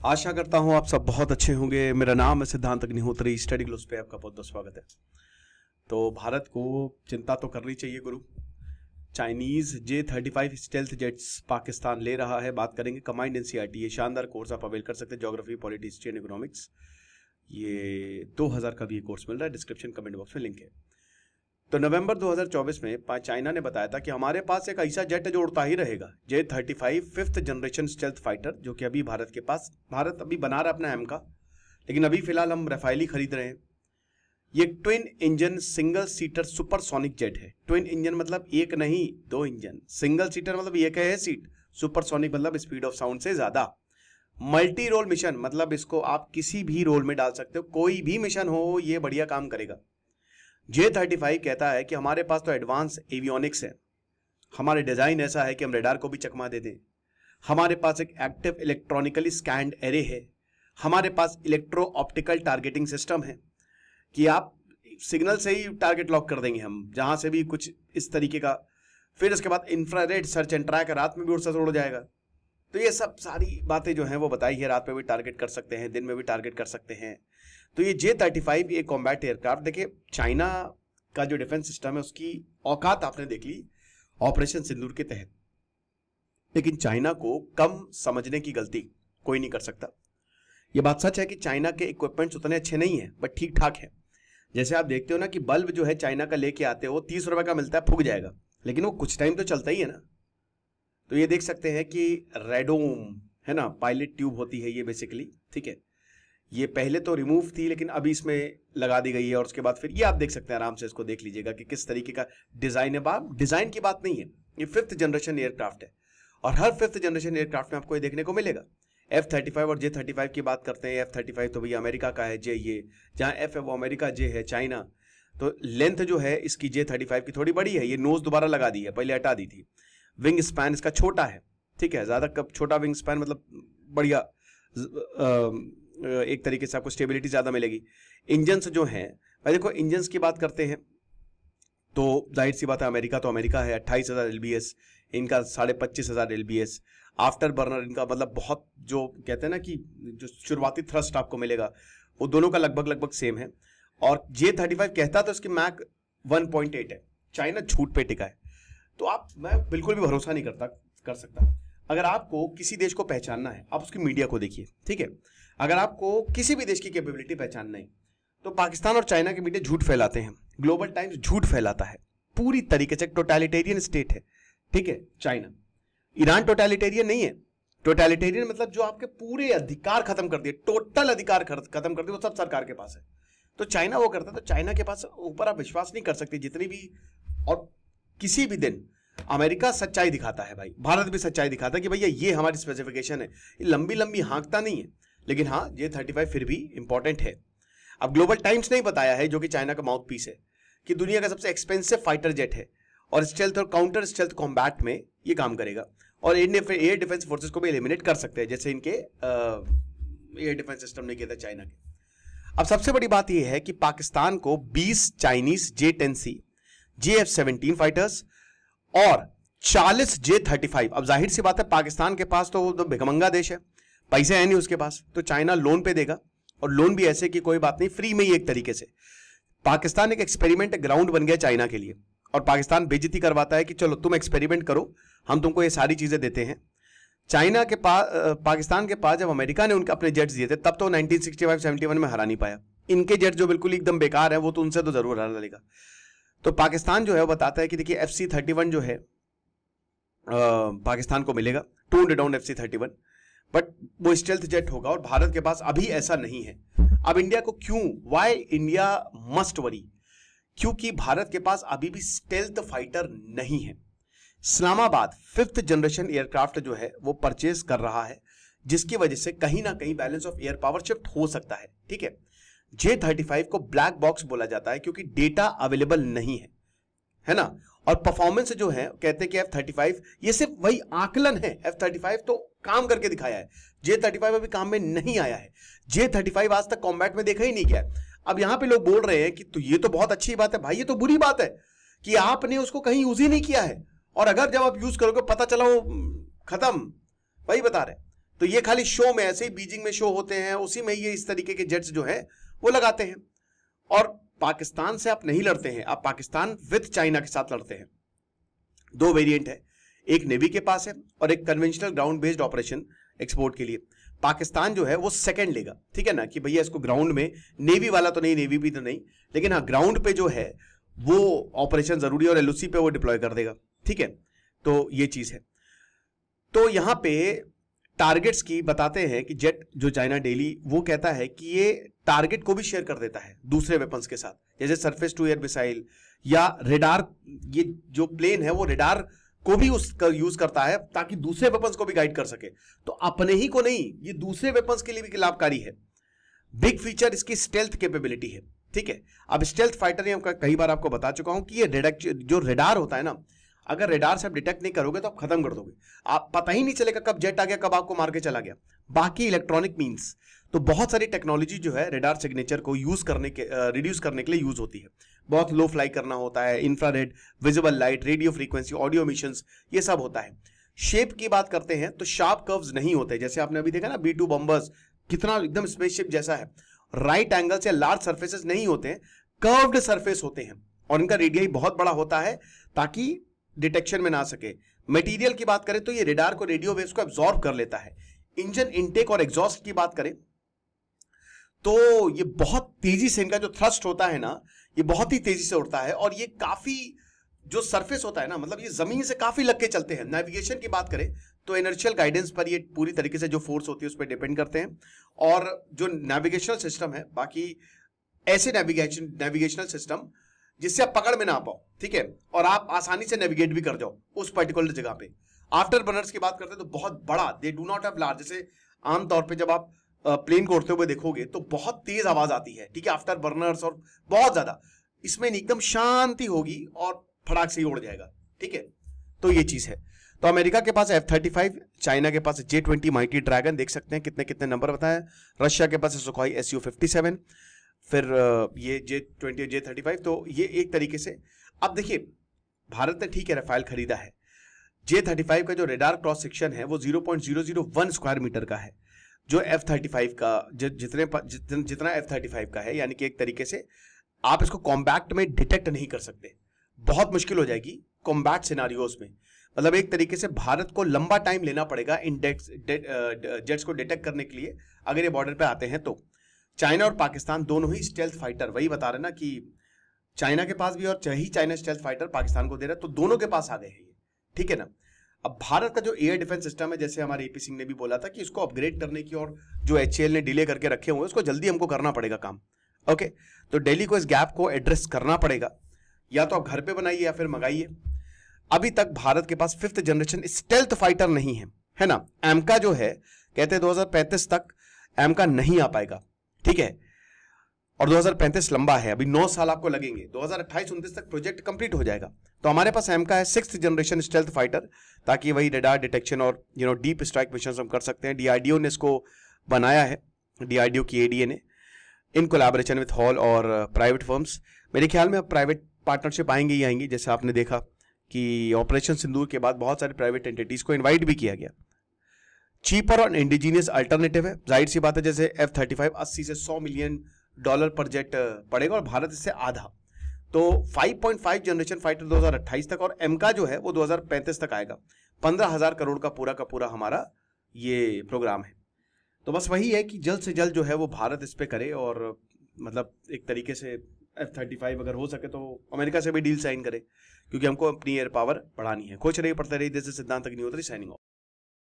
आशा करता हूं आप सब बहुत अच्छे होंगे। मेरा नाम है सिद्धांत अग्निहोत्री। स्टडी ग्लोस पे आपका बहुत बहुत स्वागत है। तो भारत को चिंता तो करनी चाहिए गुरु। Chinese J-35 stealth jets Pakistan ले रहा है। बात करेंगे कंबाइंड एनसीईआरटी। ये शानदार कोर्स आप अवेल कर सकते हैं, geography, polity, history and economics. ये 2000 का भी ये कोर्स मिल रहा है। डिस्क्रिप्शन कमेंट बॉक्स में लिंक है। तो नवंबर 2024 में चाइना ने बताया था कि हमारे पास एक ऐसा जेट है जो उड़ता ही रहेगा, J-35 5th generation stealth fighter, जो कि अभी भारत के पास, भारत अभी बना रहा है अपना एम का, लेकिन अभी फिलहाल हम रफाइल ही खरीद रहे हैं। ये twin engine single seater supersonic jet है। ट्विन इंजन मतलब एक नहीं दो इंजन, सिंगल सीटर मतलब एक है सीट, सुपरसोनिक मतलब स्पीड ऑफ साउंड से ज्यादा। मल्टी रोल मिशन मतलब इसको आप किसी भी रोल में डाल सकते हो, कोई भी मिशन हो ये बढ़िया काम करेगा। J-35 कहता है कि हमारे पास तो एडवांस एवियोनिक्स है, हमारे डिजाइन ऐसा है कि हम रेडार को भी चकमा दे दें, हमारे पास एक एक्टिव इलेक्ट्रॉनिकली स्कैन्ड एरे है, हमारे पास इलेक्ट्रो ऑप्टिकल टारगेटिंग सिस्टम है कि आप सिग्नल से ही टारगेट लॉक कर देंगे हम जहां से भी, कुछ इस तरीके का। फिर उसके बाद इंफ्रारेड सर्च एंड ट्रैक, रात में भी उड़ जाएगा। तो ये सब सारी बातें जो हैं वो बताई है। रात में भी टारगेट कर सकते हैं, दिन में भी टारगेट कर सकते हैं। तो ये J-35 ये कॉम्बैट एयरक्राफ्ट, देखिए चाइना का जो डिफेंस सिस्टम है उसकी औकात आपने देख ली ऑपरेशन सिंदूर के तहत, लेकिन चाइना को कम समझने की गलती कोई नहीं कर सकता। ये बात सच है कि चाइना के इक्विपमेंट्स उतने अच्छे नहीं है, बट ठीक ठाक है। जैसे आप देखते हो ना कि बल्ब जो है चाइना का लेके आते हो, 30 रुपए का मिलता है, फूक जाएगा, लेकिन वो कुछ टाइम तो चलता ही है ना। तो ये देख सकते हैं कि रेडोम है ना, पायलट ट्यूब होती है ये बेसिकली, ठीक है। ये पहले तो रिमूव थी लेकिन अभी इसमें लगा दी गई है। और उसके बाद फिर ये आप देख सकते हैं, आराम से इसको देख लीजिएगा कि किस तरीके का डिजाइन है। बात डिजाइन की बात नहीं है, ये 5th जनरेशन एयरक्राफ्ट है और हर 5th जनरेशन एयरक्राफ्ट में आपको ये देखने को मिलेगा। F-35 और J-35 की बात करते हैं। F-35 तो भैया अमेरिका का है, J ये जहां F है वो अमेरिका, J है चाइना। तो लेंथ जो है इसकी J-35 की थोड़ी बड़ी है, ये नोज दोबारा लगा दी है, पहले हटा दी थी। विंग स्पैन इसका छोटा है, ठीक है, ज्यादा कब छोटा विंग स्पैन मतलब बढ़िया, एक तरीके से आपको स्टेबिलिटी ज्यादा मिलेगी। इंजन्स जो हैं, भाई देखो इंजन्स की बात करते हैं तो जाहिर सी बात है, अमेरिका तो अमेरिका है, 28,000 LBS, इनका 25,500 LBS। आफ्टर बर्नर इनका मतलब बहुत, जो कहते हैं ना कि जो शुरुआती थ्रस्ट आपको मिलेगा वो दोनों का लगभग सेम है। और J-35 कहता तो इसकी मैक 1.8 है, चाइना झूठ पे टिका है। तो आप, मैं बिल्कुल भी भरोसा नहीं कर सकता। अगर आपको किसी देश को पहचानना है, आप उसकी मीडिया को देखिए, ठीक है। अगर आपको किसी भी देश की कैपेबिलिटी पहचानना है तो पाकिस्तान और चाइना के मीडिया झूठ फैलाते हैं। ग्लोबल टाइम्स झूठ फैलाता है पूरी तरीके से, टोटलिटेरियन स्टेट है, ठीक है चाइना। ईरान टोटलिटेरियन नहीं है। टोटलिटेरियन मतलब जो आपके पूरे अधिकार खत्म कर दिए, टोटल अधिकार खत्म कर दिए, वो सब सरकार के पास है। तो चाइना वो करता है, तो चाइना के पास ऊपर आप विश्वास नहीं कर सकते जितनी भी। और किसी भी दिन अमेरिका सच्चाई दिखाता है भाई, भारत भी सच्चाई दिखाता है कि भैया ये हमारी स्पेसिफिकेशन है। ये लंबी लंबी हाँकता नहीं है, लेकिन हाँ J-35 फिर भी इंपॉर्टेंट है। अब ग्लोबल टाइम्स ने बताया है, जो कि चाइना का माउथ पीस है, कि दुनिया का सबसे एक्सपेंसिव फाइटर जेट है और स्टेल्थ और काउंटर स्टेल्थ कॉम्बैट में ये काम करेगा और एयर डिफेंस फोर्सेस को भी एलिमिनेट कर सकते हैं, जैसे इनके एयर डिफेंस सिस्टम ने किया था चाइना के। अब सबसे बड़ी बात यह है कि पाकिस्तान को 20 चाइनीज J-10C, JF-17 फाइटर्स और 40 J-35। अब जाहिर सी बात है, पाकिस्तान के पास तो भिखमंगा देश है, पैसे है नहीं उसके पास, तो चाइना लोन पे देगा, और लोन भी ऐसे कि कोई बात नहीं, फ्री में ही एक तरीके से। पाकिस्तान एक एक्सपेरिमेंट ग्राउंड बन गया चाइना के लिए, और पाकिस्तान बेइज्जती करवाता है कि चलो तुम एक्सपेरिमेंट करो, हम तुमको ये सारी चीजें देते हैं। चाइना के पास, पाकिस्तान के पास जब अमेरिका ने उनके अपने जेट्स दिए थे, तब तो 1965-71 में हरा नहीं पाया। इनके जेट जो बिल्कुल एकदम बेकार है, वो तो उनसे तो जरूर हरा लेगा। तो पाकिस्तान जो है वो बताता है कि देखिए FC-31 जो है पाकिस्तान को मिलेगा, टोन्ड डाउन FC-31, बट वो स्टेल्थ जेट होगा, और भारत के पास अभी ऐसा नहीं है। अब इंडिया को क्यों, वाई इंडिया मस्ट वरी, क्योंकि भारत के पास अभी भी स्टेल्थ फाइटर नहीं है। इस्लामाबाद 5th जनरेशन एयरक्राफ्ट जो है वो परचेज कर रहा है, जिसकी वजह से कहीं ना कहीं balance of air power shift हो सकता है, ठीक है। J-35 को ब्लैक बॉक्स बोला जाता है क्योंकि डेटा अवेलेबल नहीं है ना। और परफॉर्मेंस जो है, कहते हैं कि F-35 ये सिर्फ वही आकलन है, F-35 तो काम करके दिखाया है, J-35 अभी काम में नहीं आया है। J-35 आज तक कॉम्बैट में देखा ही नहीं गया। अब यहां पे लोग बोल रहे हैं कि तो ये तो बहुत अच्छी बात है, भाई ये तो बुरी बात है कि आपने उसको कहीं यूज ही नहीं किया है, और अगर जब आप यूज करोगे पता चला वो खत्म, वही बता रहे। तो ये खाली शो में, ऐसे ही बीजिंग में शो होते हैं, उसी में ये इस तरीके के जेट्स जो है वो लगाते हैं। और पाकिस्तान से आप नहीं लड़ते हैं, आप पाकिस्तान विद चाइना के साथ लड़ते हैं। दो वेरिएंट है, एक नेवी के पास है और एक conventional ground based operation export के लिए। पाकिस्तान जो है वो सेकंड लेगा, ठीक है ना, कि भैया इसको ग्राउंड में, नेवी वाला तो नहीं, नेवी भी तो नहीं, लेकिन हाँ ग्राउंड पे जो है वो ऑपरेशन जरूरी है और एलओसी पे वो डिप्लॉय कर देगा, ठीक है। तो ये चीज है। तो यहां पे टारगेट्स की बताते हैं कि जेट जो चाइना डेली वो कहता है कि ये टारगेट को भी शेयर कर देता है दूसरे वेपन्स के साथ, जैसे सरफेस टू एयर मिसाइल या रेडार। ये जो प्लेन है वो रेडार को भी उसका यूज करता है ताकि दूसरे वेपन्स को भी गाइड कर सके। तो अपने ही को नहीं, ये दूसरे वेपन्स के लिए भी लाभकारी है। बिग फीचर इसकी स्टेल्थ कैपेबिलिटी है, ठीक है। अब स्टेल्थ फाइटर में कई बार आपको बता चुका हूं कि ये जो रेडार होता है ना, अगर रेडार से आप डिटेक्ट नहीं करोगे तो आप खत्म कर दोगे, आप पता ही नहीं चलेगा कब जेट आ गया, कब आपको मार के चला गया। बाकी इलेक्ट्रॉनिक मींस, तो बहुत सारी टेक्नोलॉजी जो है रेडार सिग्नेचर को यूज करने के रिड्यूस करने के लिए यूज होती है। बहुत लो फ्लाई करना होता है, infrared, visible light, radio frequency, audio missions, ये सब होता है। शेप की बात करते हैं तो शार्प कर्व्स नहीं होते, जैसे आपने अभी देखा ना B-2 बॉम्बर्स कितना एकदम स्पेसशिप जैसा है। राइट एंगल से लार्ज सर्फेसेस नहीं होते हैं, कर्व्ड सरफेस होते हैं और इनका रेडियाई बहुत बड़ा होता है ताकि डिटेक्शन में ना सके। मटेरियल की बात करें तो ये रेडार को, रेडियो वेव्स को एब्जॉर्ब कर लेता है। इंजन इनटेक और एग्जॉस्ट की बात करें तो ये बहुत तेजी से, इनका जो थ्रस्ट होता है ना, ये बहुत ही तेजी से उड़ता है और ये काफी जो सरफेस होता है ना, मतलब ये जमीन से काफी लग के चलते हैं। नेविगेशन की बात करें तो इनर्शियल गाइडेंस पर ये पूरी तरीके से जो फोर्स होती है उस पर डिपेंड करते हैं। और जो नेविगेशनल सिस्टम है, बाकी ऐसे नेविगेशनल सिस्टम जिससे आप पकड़ में ना पाओ, ठीक है, और आप आसानी से नेविगेट भी कर जाओ उस पर्टिकुलर जगह पे। आफ्टर बर्नर्स की बात करते हैं तो बहुत बड़ा, they do not have large, जैसे आमतौर पे जब आप प्लेन को उड़ते हुए देखोगे तो बहुत तेज आवाज आती है, ठीक है, आफ्टर बर्नर्स, और बहुत ज्यादा। इसमें एकदम शांति होगी और फटाक से ही उड़ जाएगा, ठीक है। तो ये चीज है। तो अमेरिका के पास F-35, चाइना के पास J-20 माइटी ड्रैगन, देख सकते हैं कितने कितने नंबर बताए। रशिया के पास सुखोई Su-57, फिर ये J-20 J-35। तो ये एक तरीके से, अब देखिए भारत ने ठीक है राफेल खरीदा है। J-35 का जो रेडार क्रॉस सेक्शन है वो 0.001 स्क्वायर मीटर का है, जो F-35 का जितना F-35 का है, यानी कि एक तरीके से आप इसको कॉम्बैक्ट में डिटेक्ट नहीं कर सकते, बहुत मुश्किल हो जाएगी कॉम्बैट सिनारियोस में। मतलब एक तरीके से भारत को लंबा टाइम लेना पड़ेगा इन जेट्स को डिटेक्ट करने के लिए अगर ये बॉर्डर पे आते हैं तो। चाइना और पाकिस्तान दोनों ही स्टेल्थ फाइटर, वही बता रहे ना कि चाइना के पास भी और चाइना स्टेल्थ फाइटर पाकिस्तान को दे रहा है, तो दोनों के पास आ गए हैं ये, ठीक है ना। अब भारत का जो एयर डिफेंस सिस्टम है, जैसे हमारे एपी सिंह ने भी बोला था कि इसको अपग्रेड करने की, और जो HAL ने डिले करके रखे हुए उसको जल्दी हमको करना पड़ेगा काम, ओके। तो दिल्ली को इस गैप को एड्रेस करना पड़ेगा, या तो आप घर पे बनाइए या फिर मंगाइए। अभी तक भारत के पास 5th जनरेशन स्टेल्थ फाइटर नहीं है ना। एमका जो है कहते हैं 2035 तक एमका नहीं आ पाएगा, ठीक है, और 2035 लंबा है, अभी 9 साल आपको लगेंगे, 2028-29 तक प्रोजेक्ट कंप्लीट हो जाएगा। तो हमारे पास एमका है 6th जनरेशन स्टेल्थ फाइटर, ताकि वही रेडार डिटेक्शन और डीप स्ट्राइक मिशन हम कर सकते हैं। DRDO ने इसको बनाया है, DRDO की ADA ने, इन कोलैबोरेशन विथ हॉल और प्राइवेट फर्म्स। मेरे ख्याल में अब प्राइवेट पार्टनरशिप आएंगे ही आएंगी, जैसे आपने देखा कि ऑपरेशन सिंदूर के बाद बहुत सारे प्राइवेट एंटिटीज को इनवाइट भी किया गया। चीपर और इंडिजीनियस अल्टरनेटिव है, जाहिर सी बात है, जैसे F-35 80 से $100 मिलियन पर जेट पड़ेगा और भारत इससे आधा। तो 5.5 जनरेशन फाइटर 2028 तक, और एमका जो है वो 2035 तक आएगा। 15,000 करोड़ का पूरा हमारा ये प्रोग्राम है। तो बस वही है कि जल्द से जल्द जो है वो भारत इस पे करे, और मतलब एक तरीके से F-35 अगर हो सके तो अमेरिका से भी डील साइन करे, क्योंकि हमको अपनी एयर पावर बढ़ानी है। खुश रहिए, पढ़ते रहिए। दिस इज सिद्धांत अग्निहोत्री साइनिंग ऑफ।